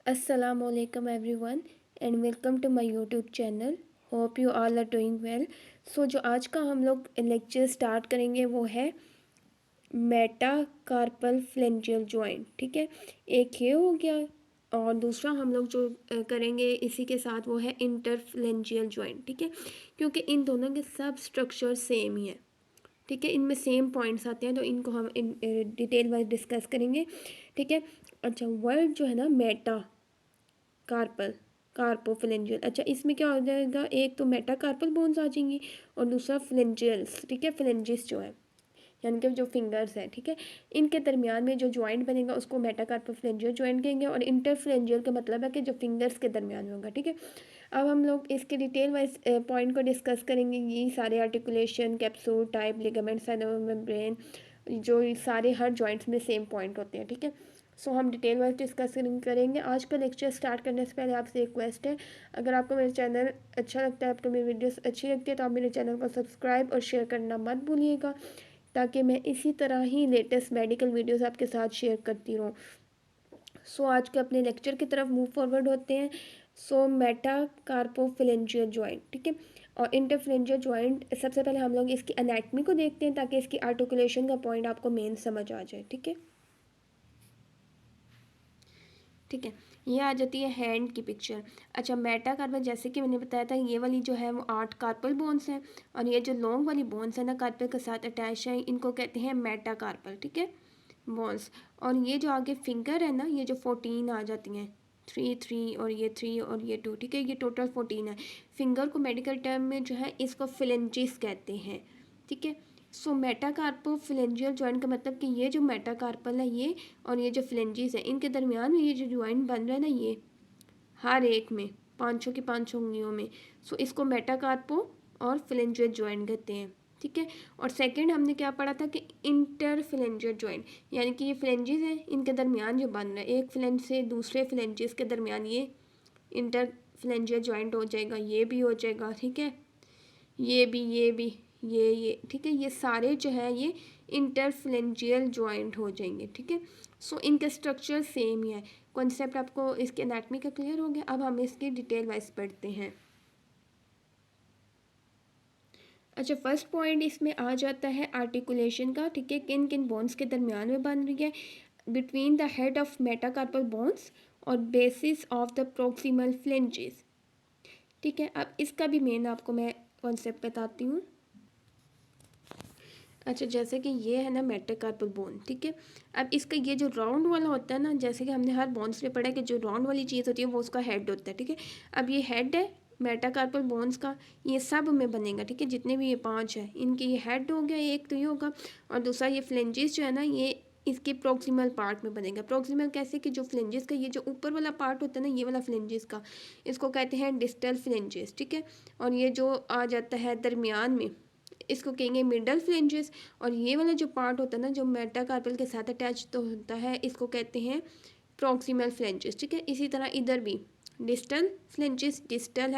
Assalamualaikum everyone and welcome to my YouTube channel. Hope you all are doing well. So जो आज का हम लोग लेक्चर स्टार्ट करेंगे वो है मेटाकार्पल फ्लेंजियल जॉइंट। ठीक है, एक ये हो गया और दूसरा हम लोग जो करेंगे इसी के साथ वो है इंटरफ्लेंजियल जॉइंट। ठीक है, क्योंकि इन दोनों के सब स्ट्रक्चर सेम ही है। ठीक है, इनमें सेम पॉइंट्स आते हैं तो इनको हम डिटेल वाइज डिस्कस करेंगे। ठीक है, अच्छा वर्ड जो है ना मेटा कार्पल कार्पोफ्लेंजियल, अच्छा इसमें क्या हो जाएगा, एक तो मेटाकार्पल बोन्स आ जाएंगी और दूसरा फ्लेंजियल्स। ठीक है, फ्लेंजिस जो है यानी कि जो फिंगर्स है, ठीक है, इनके दरमियान में जो जॉइंट बनेगा उसको मेटाकार्पोफ्लेंजियल जॉइंट कहेंगे और इंटरफ्लेंजियल का मतलब है कि जो फिंगर्स के दरमियान में होगा। ठीक है, अब हम लोग इसके डिटेल वाइज पॉइंट को डिस्कस करेंगे। ये सारे articulation, capsule type, ligament, membrane, जो सारे हर जॉइंट्स में सेम पॉइंट होते हैं। ठीक है, सो हम डिटेल वाइज डिस्कस करेंगे। आज का लेक्चर स्टार्ट करने से पहले आपसे रिक्वेस्ट है, अगर आपको मेरे चैनल अच्छा लगता है, आपको मेरी वीडियोस अच्छी लगती है तो आप मेरे चैनल को सब्सक्राइब और शेयर करना मत भूलिएगा, ताकि मैं इसी तरह ही लेटेस्ट मेडिकल वीडियोस आपके साथ शेयर करती रहूँ। सो आज के अपने लेक्चर की तरफ मूव फॉरवर्ड होते हैं। सो मेटाकार्पोफ्लेंजियल जॉइंट, ठीक है, और इंटरफ्लेंजियल जॉइंट, सबसे पहले हम लोग इसकी एनाटमी को देखते हैं ताकि इसकी आर्टिकुलेशन का पॉइंट आपको मेन समझ आ जाए। ठीक है, ठीक है, ये आ जाती है हैंड की पिक्चर। अच्छा, मेटाकार्पल जैसे कि मैंने बताया था, ये वाली जो है वो 8 कार्पल बोन्स हैं और ये जो लॉन्ग वाली बोन्स है ना कार्पल के साथ अटैच है, इनको कहते हैं मेटाकार्पल। ठीक है, बोन्स। और ये जो आगे फिंगर है ना, ये जो 14 आ जाती हैं, 3 और ये 3 और ये 2, ठीक है, ये टोटल 14 है। फिंगर को मेडिकल टर्म में जो है इसको फिलेंजिस कहते हैं। ठीक है, सो मेटाकार्पो फिलेंजियल जॉइंट का मतलब कि ये जो मेटाकार्पल है ये और ये जो फ्लेंजिस है, इनके दरमियान में ये जो जॉइंट बन रहा है ना, ये हर एक में पाँचों की पाँचों उंगलियों में, सो इसको मेटाकार्पो और फ्लेंजियल जॉइंट कहते हैं। ठीक है, और सेकंड हमने क्या पढ़ा था कि इंटरफ्लेंजियल जॉइंट, यानी कि ये फ्लेंजिस हैं, इनके दरमियान जो बन रहा है एक फ्लेंज से दूसरे फ्लेंजिस के दरमियान, ये इंटरफ्लेंजियल जॉइंट हो जाएगा, ये भी हो जाएगा। ठीक है, ये भी, ये भी, ये ठीक है, ये सारे जो है ये इंटरफ्लेंजियल जॉइंट हो जाएंगे। ठीक है, सो इनके स्ट्रक्चर सेम ही है। कॉन्सेप्ट आपको इसके एनाटमी का क्लियर हो गया। अब हम इसकी डिटेल वाइज पढ़ते हैं। अच्छा, फर्स्ट पॉइंट इसमें आ जाता है आर्टिकुलेशन का। ठीक है, किन किन बोन्स के दरमियान में बन रही है, between the head of metacarpal bones और basis of the proximal phalanges. ठीक है, अब इसका भी मेन आपको मैं कॉन्सेप्ट बताती हूँ। अच्छा, जैसे कि ये है ना मेटाकार्पल बोन। ठीक है, अब इसका ये जो राउंड वाला होता है ना, जैसे कि हमने हर बोन्स में पढ़ा है कि जो राउंड वाली चीज़ होती है वो उसका हेड होता है। ठीक है, अब ये हेड है मेटाकार्पल बोन्स का, ये सब में बनेगा। ठीक है, जितने भी ये 5 है इनके ये हेड हो गया, एक तो ये होगा, और दूसरा ये फ्लेंजिस जो है ना, ये इसके प्रोक्सिमल पार्ट में बनेगा। प्रोक्सिमल कैसे कि जो फ्लेंजिस का ये जो ऊपर वाला पार्ट होता है ना, ये वाला फ्लेंजिस का, इसको कहते हैं डिस्टल फ्लेंजिस। ठीक है, और ये जो आ जाता है दरमियान में, इसको कहेंगे मिडल फ्लेंजेस। और ये वाला जो पार्ट होता है ना, जो मेटाकार्पल के साथ अटैच तो होता है, इसको कहते हैं प्रॉक्सिमल फ्लेंजेस। ठीक है, इसी तरह इधर भी डिस्टल फ्लेंजेस, डिस्टल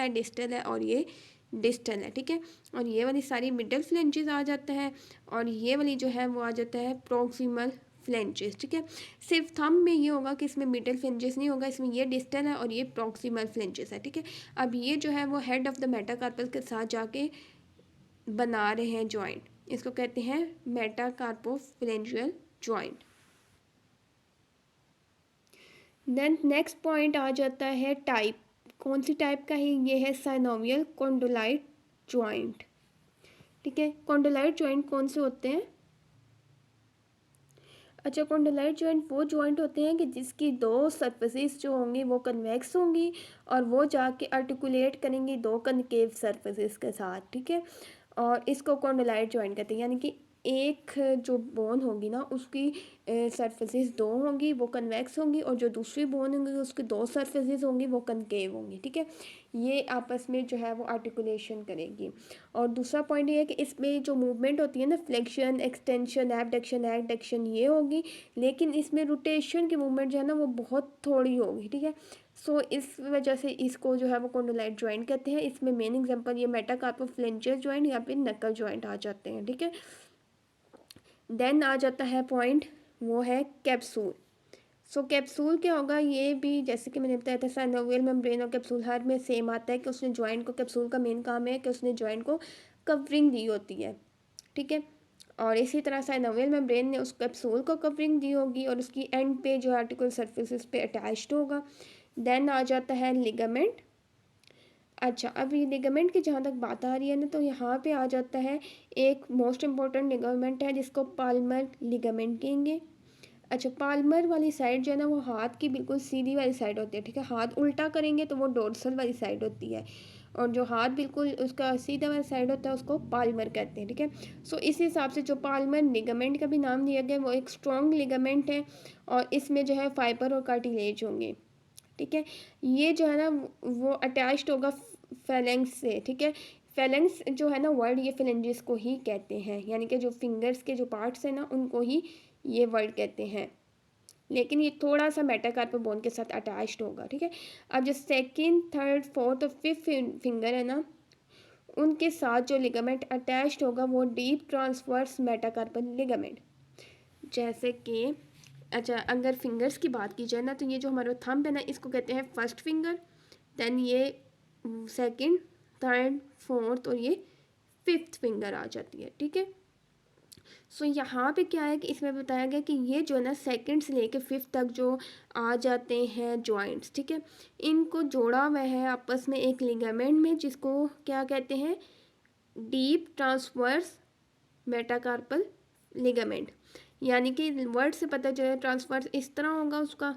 है और ये डिस्टल है। ठीक है, और ये वाली सारी मिडल फ्लेंजेस आ जाता है और ये वाली जो है वो आ जाता है प्रॉक्सिमल फ्लेंजेस। ठीक है, सिर्फ थंब में ये होगा कि इसमें मिडल फ्लेंजेस नहीं होगा, इसमें ये डिस्टल है और ये प्रॉक्सिमल फ्लेंजेस है। ठीक है, अब ये जो है वो हेड ऑफ द मेटाकार्पल के साथ जाके बना रहे हैं जॉइंट, इसको कहते हैं मेटाकार्पोफ्लेंजियल जॉइंट। देन नेक्स्ट पॉइंट आ जाता है टाइप। कौन सी टाइप का है, ये है साइनोवियल कॉन्डोलाइट जॉइंट। ठीक है, कॉन्डोलाइट जॉइंट कौन से होते हैं। अच्छा, कॉन्डोलाइट जॉइंट वो जॉइंट होते हैं कि जिसकी दो सरफेसेस जो होंगी वो कन्वेक्स होंगी और वो जाके आर्टिकुलेट करेंगी दो कनकेव सरफेसेस के साथ। ठीक है, और इसको कॉन्डोलाइट जॉइंट कहते हैं, यानी कि एक जो बोन होगी ना उसकी सरफेसेस दो होंगी, वो कन्वेक्स होंगी, और जो दूसरी बोन होंगी उसकी दो सरफेसेस होंगी, वो कनकेव होंगी। ठीक है, ये आपस में जो है वो आर्टिकुलेशन करेंगी। और दूसरा पॉइंट ये है कि इसमें जो मूवमेंट होती है ना, फ्लेक्शन, एक्सटेंशन, एबडक्शन, एडक्शन, ये होगी, लेकिन इसमें रोटेशन की मूवमेंट जो है ना वो बहुत थोड़ी होगी। ठीक है, सो इस वजह से इसको जो है वो कॉन्डोलाइट जॉइंट कहते हैं। इसमें मेन एग्जांपल ये मेटाकार्पोफ्लेंजियल जॉइंट या फिर नकल जॉइंट आ जाते हैं। ठीक है, देन आ जाता है पॉइंट, वो है कैप्सूल। सो कैप्सूल क्या होगा, ये भी जैसे कि मैंने बताया था साइनोवियल मेम्ब्रेन और कैप्सूल हर में सेम आता है कि उसने जॉइंट को, कैप्सूल का मेन काम है कि उसने जॉइंट को कवरिंग दी होती है, ठीक है। और इसी तरह साइनोवियल मेम्ब्रेन ने उस कैप्सूल को कवरिंग दी होगी और उसकी एंड पे जो आर्टिकुलर सरफेसेस पे अटैच्ड होगा। देन आ जाता है लिगामेंट। अच्छा, अब ये लिगामेंट की जहाँ तक बात आ रही है ना, तो यहाँ पे आ जाता है एक मोस्ट इम्पॉर्टेंट लिगामेंट है जिसको पाल्मर लिगामेंट कहेंगे। अच्छा, पाल्मर वाली साइड जो है ना वो हाथ की बिल्कुल सीधी वाली साइड होती है, ठीक है। हाथ उल्टा करेंगे तो वो डोर्सल वाली साइड होती है, और जो हाथ बिल्कुल उसका सीधा वाला साइड होता है उसको पाल्मर कहते हैं, ठीक है। सो इस हिसाब से जो पाल्मर लिगामेंट का भी नाम दिया गया वो एक स्ट्रॉन्ग लिगामेंट है, और इसमें जो है फाइबर और कार्टिलेज होंगे, ठीक है। ये जो है ना वो अटैच्ड होगा फेलेंक्स से, ठीक है। फेलेंक्स जो है ना वर्ड, ये फेलेंजिस को ही कहते हैं, यानी कि जो फिंगर्स के जो पार्ट्स हैं ना उनको ही ये वर्ड कहते हैं, लेकिन ये थोड़ा सा मेटाकार्पल बोन के साथ अटैच्ड होगा, ठीक है। अब जो सेकंड, थर्ड, फोर्थ और फिफ्थ फिंगर है ना उनके साथ जो लिगामेंट अटैच्ड होगा वो डीप ट्रांसवर्स मेटाकार्पल लिगामेंट। जैसे कि अच्छा, अगर फिंगर्स की बात की जाए ना तो ये जो हमारा थंब है ना इसको कहते हैं फर्स्ट फिंगर, देन ये सेकंड, थर्ड, फोर्थ और ये फिफ्थ फिंगर आ जाती है, ठीक है। सो यहाँ पे क्या है कि इसमें बताया गया कि ये जो है ना सेकंड से लेके फिफ्थ तक जो आ जाते हैं जॉइंट्स, ठीक है, इनको जोड़ा हुआ है आपस में एक लिगामेंट में जिसको क्या कहते हैं, डीप ट्रांसवर्स मेटाकार्पल लिगामेंट। यानी कि वर्ड से पता चले ट्रांसवर्स इस तरह होगा उसका,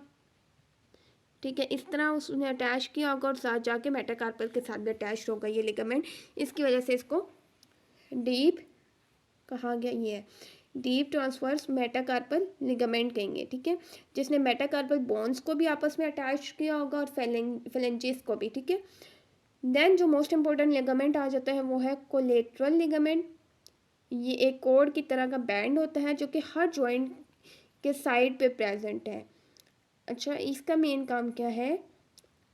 ठीक है, इस तरह उसने अटैच किया होगा और साथ जाके मेटाकार्पल के साथ भी अटैच होगा ये लिगामेंट, इसकी वजह से इसको डीप कहा गया। ये है डीप ट्रांसवर्स मेटाकार्पल लिगामेंट कहेंगे, ठीक है, जिसने मेटाकार्पल बोन्स को भी आपस में अटैच किया होगा और फेलेंजिस को भी, ठीक है। देन जो मोस्ट इंपॉर्टेंट लिगामेंट आ जाता है वो है कोलेटरल लिगामेंट। ये एक कोड की तरह का बैंड होता है जो कि हर जॉइंट के साइड पे प्रेजेंट है। अच्छा, इसका मेन काम क्या है,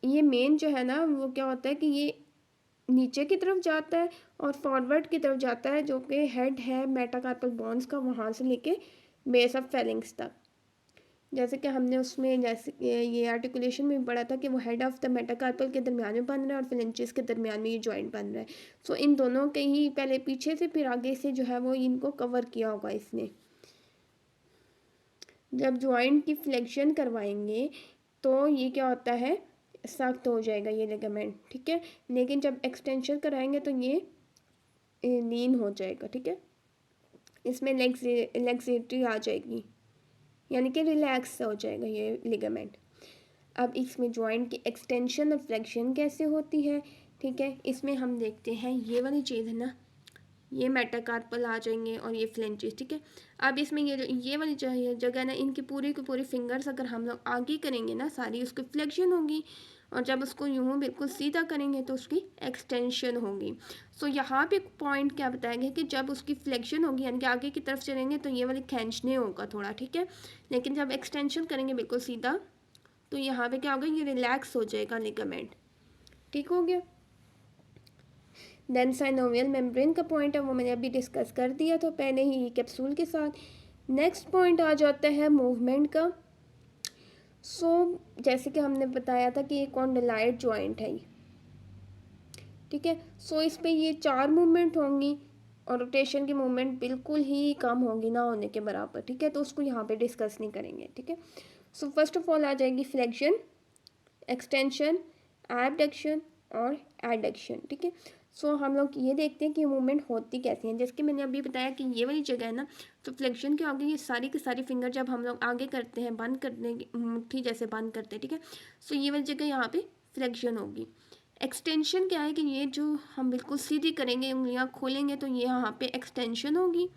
ये मेन जो है ना वो क्या होता है कि ये नीचे की तरफ जाता है और फॉरवर्ड की तरफ जाता है, जो कि हेड है मेटाकार्पल बॉन्स का, वहाँ से लेके बेस ऑफ फेलिंग्स तक। जैसे कि हमने उसमें जैसे ये आर्टिकुलेशन में पढ़ा था कि वो हेड ऑफ द मेटाकार्पल के दरमियान में बन रहा है और फिलेंचिस के दरमियान में ये जॉइंट बन रहा है। सो इन दोनों के ही पहले पीछे से फिर आगे से जो है वो इनको कवर किया होगा इसने। जब जॉइंट की फ्लेक्शन करवाएंगे तो ये क्या होता है, सख्त हो जाएगा ये लिगामेंट, ठीक है, लेकिन जब एक्सटेंशन कराएंगे तो ये लीन हो जाएगा, ठीक है। इसमें लेग्सिटी आ जाएगी, यानी कि रिलैक्स हो जाएगा ये लिगामेंट। अब इसमें जॉइंट की एक्सटेंशन और फ्लेक्शन कैसे होती है, ठीक है, इसमें हम देखते हैं ये वाली चीज़ है ना, ये मेटाकार्पल आ जाएंगे और ये फ्लेंचेस, ठीक है। अब इसमें ये वाली जगह ना, इनकी पूरी की पूरी फिंगर्स अगर हम लोग आगे करेंगे ना सारी, उसकी फ्लेक्शन होगी, और जब उसको यूँ बिल्कुल सीधा करेंगे तो उसकी एक्सटेंशन होगी। सो यहाँ पे पॉइंट क्या बताया गया कि जब उसकी फ्लेक्शन होगी यानी कि आगे की तरफ चलेंगे तो ये वाली खींचने होगा थोड़ा, ठीक है, लेकिन जब एक्सटेंशन करेंगे बिल्कुल सीधा तो यहाँ पे क्या होगा, ये रिलैक्स हो जाएगा लिगामेंट, ठीक हो गया। देन साइनोवियल मेम्ब्रेन का पॉइंट है वो मैंने अभी डिस्कस कर दिया था पहले ही कैप्सूल के साथ। नेक्स्ट पॉइंट आ जाता है मूवमेंट का। जैसे कि हमने बताया था कि ये कॉन्डलाइट जॉइंट है, ठीक है। इस पे ये 4 मूवमेंट होंगी और रोटेशन की मूवमेंट बिल्कुल ही कम होगी, ना होने के बराबर, ठीक है, तो उसको यहाँ पे डिस्कस नहीं करेंगे, ठीक है। फर्स्ट ऑफ ऑल आ जाएगी फ्लेक्शन, एक्सटेंशन, एबडक्शन और एडक्शन, ठीक है। हम लोग ये देखते हैं कि मूवमेंट होती कैसी है। जैसे कि मैंने अभी बताया कि ये वाली जगह है ना, तो फ्लेक्शन क्या होगी, ये सारी की सारी फिंगर जब हम लोग आगे करते हैं, बंद करने की मुट्ठी जैसे बंद करते हैं, ठीक है, ये वाली जगह यहाँ पे फ्लेक्शन होगी। एक्सटेंशन क्या है कि ये जो हम बिल्कुल सीधी करेंगे, उंगलियाँ खोलेंगे तो ये यहाँ पे एक्सटेंशन होगी।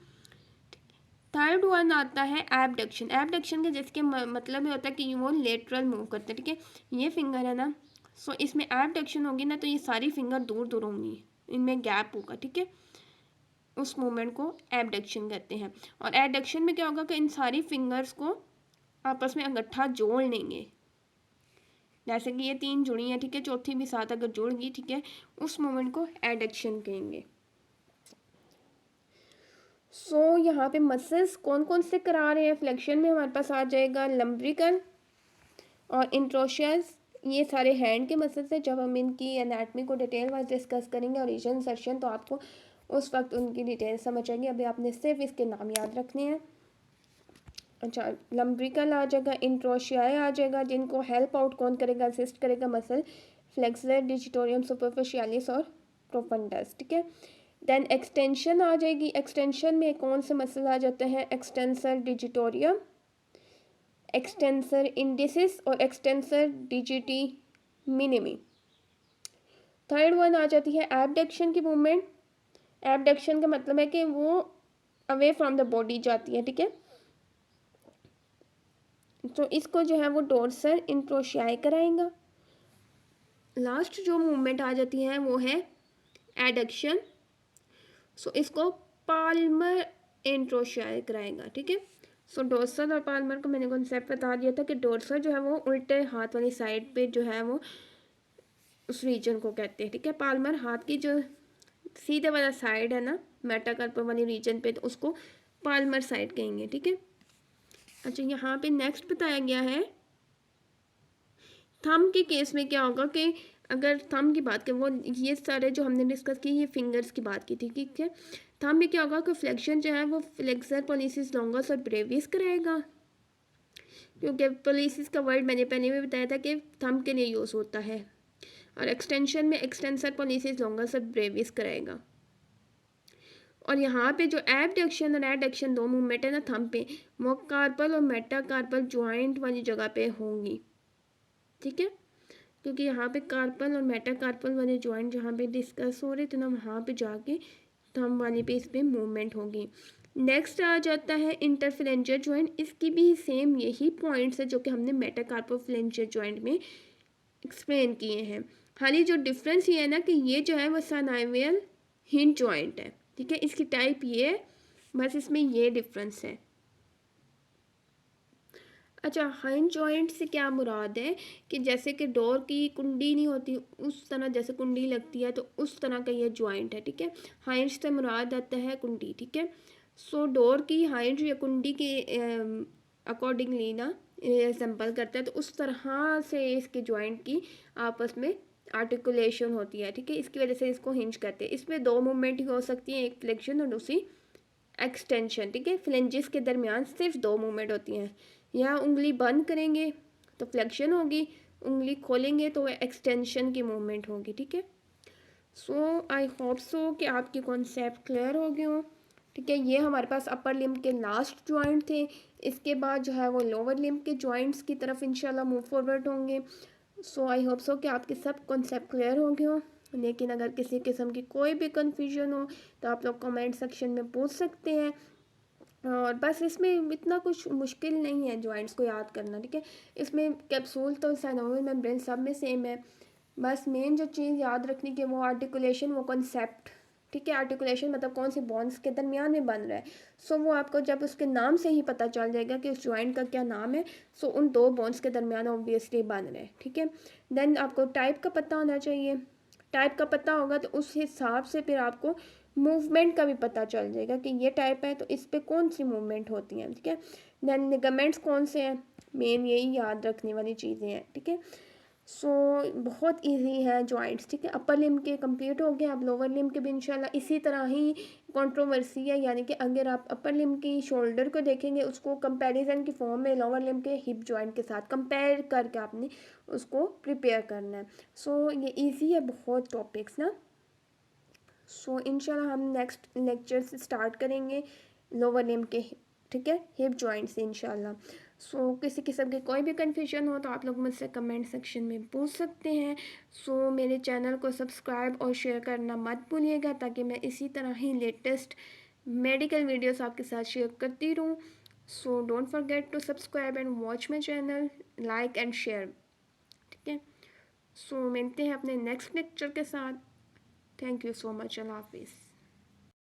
थर्ड वन आता है एबडक्शन। एबडक्शन का जिसके मतलब ये होता है कि वो लेटरल मूव करते हैं, ठीक है, ये फिंगर है ना, इसमें एबडक्शन होगी ना तो ये सारी फिंगर दूर दूर होंगी, इनमें गैप होगा, ठीक है, उस मूवमेंट को एबडक्शन कहते हैं। और एडक्शन में क्या होगा कि इन सारी फिंगर्स को आपस में इकट्ठा जोड़ लेंगे, जैसे कि ये 3 जुड़ी हैं, ठीक है, चौथी भी साथ अगर जुड़ गई, ठीक है, उस मूवमेंट को एडक्शन कहेंगे। यहाँ पे मसल्स कौन कौन से करा रहे हैं फ्लेक्शन में, हमारे पास आ जाएगा लम्ब्रिकल, और इंट्रोशियस ये सारे हैंड के मसल्स हैं। जब हम इनकी एनाटमी को डिटेल वाइज डिस्कस करेंगे ओरिजिन सेशन तो आपको उस वक्त उनकी डिटेल समझ आएगी। अभी आपने सिर्फ इसके नाम याद रखने हैं। अच्छा, लम्ब्रिकल आ जाएगा, इंट्रोशियाई आ जाएगा, जिनको हेल्प आउट कौन करेगा, असिस्ट करेगा, मसल फ्लेक्सर डिजिटोरियम सुपरफिशियलिस और प्रोफंडस। ठीक है, देन एक्सटेंशन आ जाएगी। एक्सटेंशन में कौन से मसल आ जाते हैं, एक्सटेंसर डिजिटोरियम, एक्सटेंसर इंडिसिस और extensor digiti minimi. Third one आ जाती है एबडक्शन की मूवमेंट। एबडक्शन का मतलब है कि वो अवे फ्रॉम द बॉडी जाती है। ठीक है, तो इसको जो है वो डोर्सल इंट्रोशियाई कराएगा। लास्ट जो मूवमेंट आ जाती है वो है एडक्शन, सो इसको पाल्मर इंट्रोशियाई कराएगा। ठीक है, सो डोर्सल और पाल्मर को मैंने कॉन्सेप्ट बता दिया था कि डोर्सल जो है वो उल्टे हाथ वाली साइड पे जो है वो उस रीजन को कहते हैं। ठीक है, पाल्मर हाथ की जो सीधे वाला साइड है ना मेटाकार्पल वाली रीजन पे, तो उसको पाल्मर साइड कहेंगे। ठीक है, अच्छा यहाँ पे नेक्स्ट बताया गया है थंब के केस में क्या होगा कि अगर थंब की बात करें, वो ये सारे जो हमने डिस्कस की ये फिंगर्स की बात की थी। ठीक है, थंब में क्या होगा कि फ्लेक्शन जो है वो फ्लेक्सर पोलिसिस लॉन्गस और ब्रेविस कराएगा, क्योंकि पोलिसिस का वर्ड मैंने पहले भी बताया था कि थंब के लिए यूज़ होता है। और एक्सटेंशन में एक्सटेंसर पोलिसिस लॉन्गस और ब्रेविस कराएगा। और यहाँ पे जो एबडक्शन और एडक्शन दो मूवमेंट है ना थंब पे, वो कार्पल और मेटाकार्पल ज्वाइंट वाली जगह पे होंगी। ठीक है, क्योंकि यहाँ पे कार्पल और मेटाकार्पल वाले ज्वाइंट जहाँ पे डिस्कस हो रहे थे ना, वहाँ पे जाके थंब वाली पे इस पर मूवमेंट होगी। नेक्स्ट आ जाता है इंटरफ्लेंजर ज्वाइंट। इसकी भी सेम यही पॉइंट्स है जो कि हमने मेटाकार्पोफ्लेंजर ज्वाइंट में एक्सप्लेन किए हैं। खाली जो डिफरेंस ये है ना कि ये जो है वो साइनोवियल हिंज ज्वाइंट है। ठीक है, इसकी टाइप ये है, बस इसमें ये डिफरेंस है। अच्छा, हाइंड जॉइंट से क्या मुराद है कि जैसे कि डोर की कुंडी नहीं होती उस तरह, जैसे कुंडी लगती है तो उस तरह का ये जॉइंट है। ठीक है, हाइंड से मुराद आता है कुंडी। ठीक है, सो डोर की हाइंड या कुंडी के अकॉर्डिंगली ना एग्जाम्पल करता है, तो उस तरह से इसके जॉइंट की आपस में आर्टिकुलेशन होती है। ठीक है, इसकी वजह से इसको हिंज कहते हैं। इसमें दो मूवमेंट ही हो सकती है, एक फ्लेक्शन और दूसरी एक्सटेंशन। ठीक है, फ्लेंजेस के दरमियान सिर्फ दो मूवमेंट होती हैं। यहाँ उंगली बंद करेंगे तो फ्लेक्शन होगी, उंगली खोलेंगे तो वह एक्सटेंशन की मूवमेंट होगी। ठीक है, सो आई होप सो कि आपके कॉन्सेप्ट क्लियर हो गए हो। ठीक है, ये हमारे पास अपर लिम्ब के लास्ट जॉइंट थे। इसके बाद जो है वो लोअर लिम्ब के जॉइंट्स की तरफ इंशाल्लाह मूव फॉरवर्ड होंगे। सो आई होप सो कि आपके सब कॉन्सेप्ट क्लियर हो गए हो। लेकिन अगर किसी किस्म की कोई भी कन्फ्यूजन हो तो आप लोग कमेंट सेक्शन में पूछ सकते हैं। और बस इसमें इतना कुछ मुश्किल नहीं है जॉइंट्स को याद करना। ठीक है, इसमें कैप्सूल तो साइनोवियल मेम्ब्रेन सब में सेम है। बस मेन जो चीज़ याद रखनी की वो आर्टिकुलेशन, वो कॉन्सेप्ट। ठीक है, आर्टिकुलेशन मतलब कौन से बॉन्ड्स के दरमियान में बन रहा है। सो वो आपको जब उसके नाम से ही पता चल जाएगा कि उस जॉइंट का क्या नाम है। सो उन दो बॉन्ड्स के दरमियान ऑब्वियसली बन रहे हैं। ठीक है, देन आपको टाइप का पता होना चाहिए। टाइप का पता होगा तो उस हिसाब से फिर आपको मूवमेंट का भी पता चल जाएगा कि ये टाइप है तो इस पर कौन सी मूवमेंट होती हैं। ठीक है, देन लिगामेंट्स कौन से हैं, मेन यही याद रखने वाली चीज़ें हैं। ठीक है, सो बहुत इजी है जॉइंट्स। ठीक है, अपर लिम्ब के कंप्लीट हो गए, अब लोअर लिम्ब के भी इंशाल्लाह इसी तरह ही कंट्रोवर्सी है। यानी कि अगर आप अपर लिम्ब की शोल्डर को देखेंगे उसको कंपैरिजन की फॉर्म में लोअर लिम्ब के हिप जॉइंट के साथ कंपेयर करके आपने उसको प्रिपेयर करना है। सो ये इजी है बहुत टॉपिक्स ना। सो इंशाल्लाह हम नेक्स्ट लेक्चर से स्टार्ट करेंगे लोअर लिम्ब के, ठीक है, हिप जॉइंट से इंशाल्लाह। सो किसी किस्म की कोई भी कन्फ्यूजन हो तो आप लोग मुझसे कमेंट सेक्शन में पूछ सकते हैं। सो मेरे चैनल को सब्सक्राइब और शेयर करना मत भूलिएगा ताकि मैं इसी तरह ही लेटेस्ट मेडिकल वीडियोस आपके साथ शेयर करती रहूँ। So don't forget to subscribe and watch my channel, like and share. ठीक है, सो मिलते हैं अपने नेक्स्ट लेक्चर के साथ। Thank you so much. अल्लाह हाफिज़।